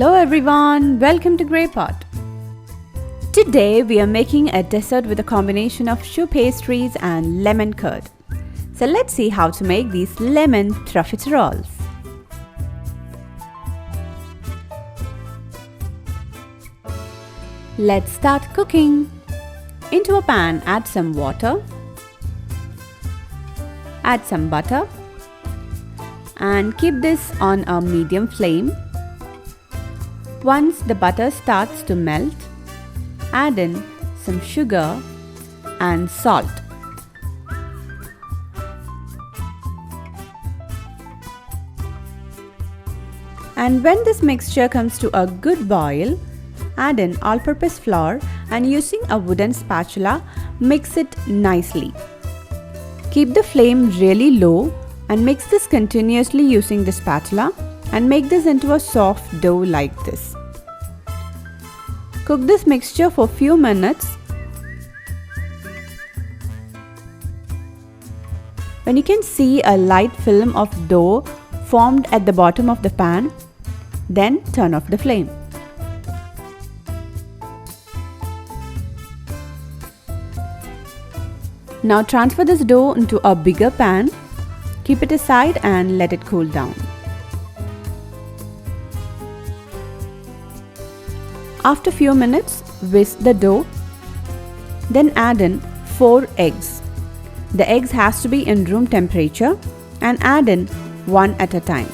Hello everyone, welcome to Grey Pot. Today we are making a dessert with a combination of choux pastries and lemon curd. So let's see how to make these lemon profiteroles. Let's start cooking. Into a pan add some water, add some butter and keep this on a medium flame. Once the butter starts to melt, add in some sugar and salt. And when this mixture comes to a good boil, add in all-purpose flour and using a wooden spatula, mix it nicely. Keep the flame really low and mix this continuously using the spatula and make this into a soft dough like this. Cook this mixture for few minutes. When you can see a light film of dough formed at the bottom of the pan, then turn off the flame. Now transfer this dough into a bigger pan. Keep it aside and let it cool down. After few minutes, whisk the dough. Then add in 4 eggs. The eggs has to be in room temperature and add in one at a time.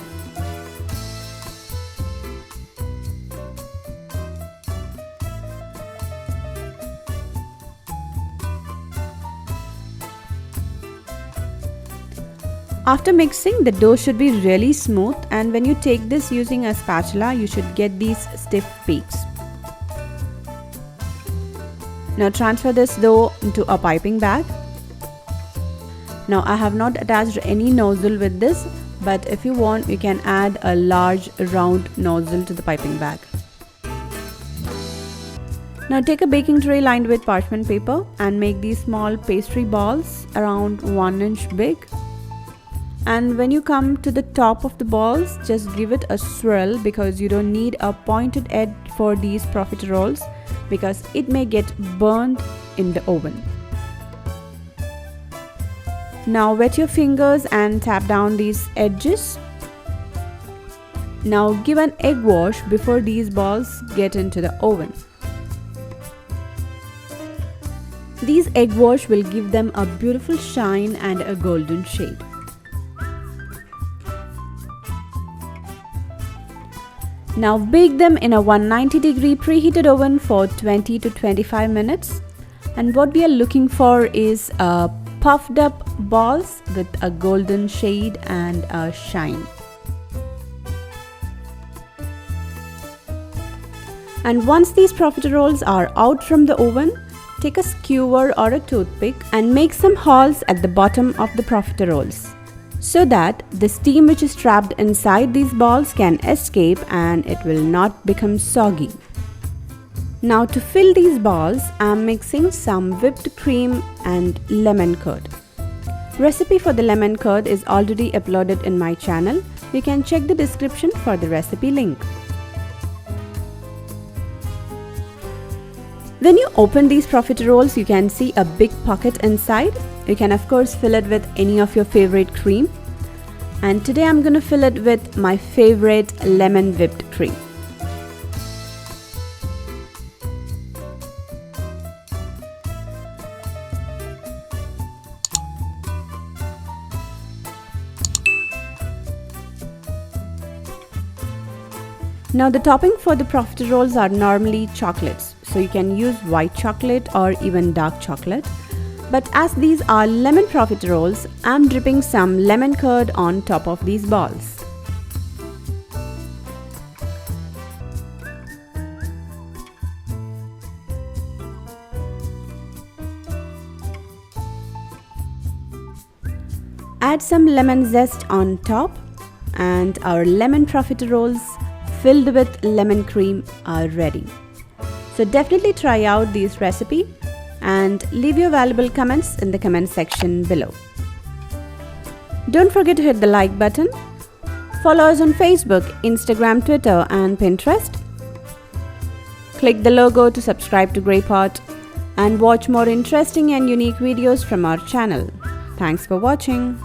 After mixing, the dough should be really smooth, and when you take this using a spatula, you should get these stiff peaks. Now transfer this dough into a piping bag. Now I have not attached any nozzle with this, but if you want, you can add a large round nozzle to the piping bag. Now take a baking tray lined with parchment paper and make these small pastry balls around 1 inch big. And when you come to the top of the balls, just give it a swirl because you don't need a pointed edge for these profiteroles because it may get burned in the oven. Now wet your fingers and tap down these edges. Now give an egg wash before these balls get into the oven. These egg wash will give them a beautiful shine and a golden shade. Now bake them in a 190-degree preheated oven for 20 to 25 minutes. And what we are looking for is puffed up balls with a golden shade and a shine. And once these profiteroles are out from the oven, take a skewer or a toothpick and make some holes at the bottom of the profiteroles, so that the steam which is trapped inside these balls can escape and it will not become soggy. Now to fill these balls, I am mixing some whipped cream and lemon curd. Recipe for the lemon curd is already uploaded in my channel. You can check the description for the recipe link. When you open these profiteroles, you can see a big pocket inside. You can of course fill it with any of your favorite cream. And today I'm going to fill it with my favorite lemon whipped cream. Now the topping for the profiteroles are normally chocolates. So you can use white chocolate or even dark chocolate. But as these are lemon profiteroles, I am dripping some lemon curd on top of these balls. Add some lemon zest on top, and our lemon profiteroles filled with lemon cream are ready. So definitely try out this recipe and leave your valuable comments in the comment section below. Don't forget to hit the like button Follow us on Facebook, Instagram, Twitter, and Pinterest. Click the logo to subscribe to Greypot and watch more interesting and unique videos from our channel. Thanks for watching.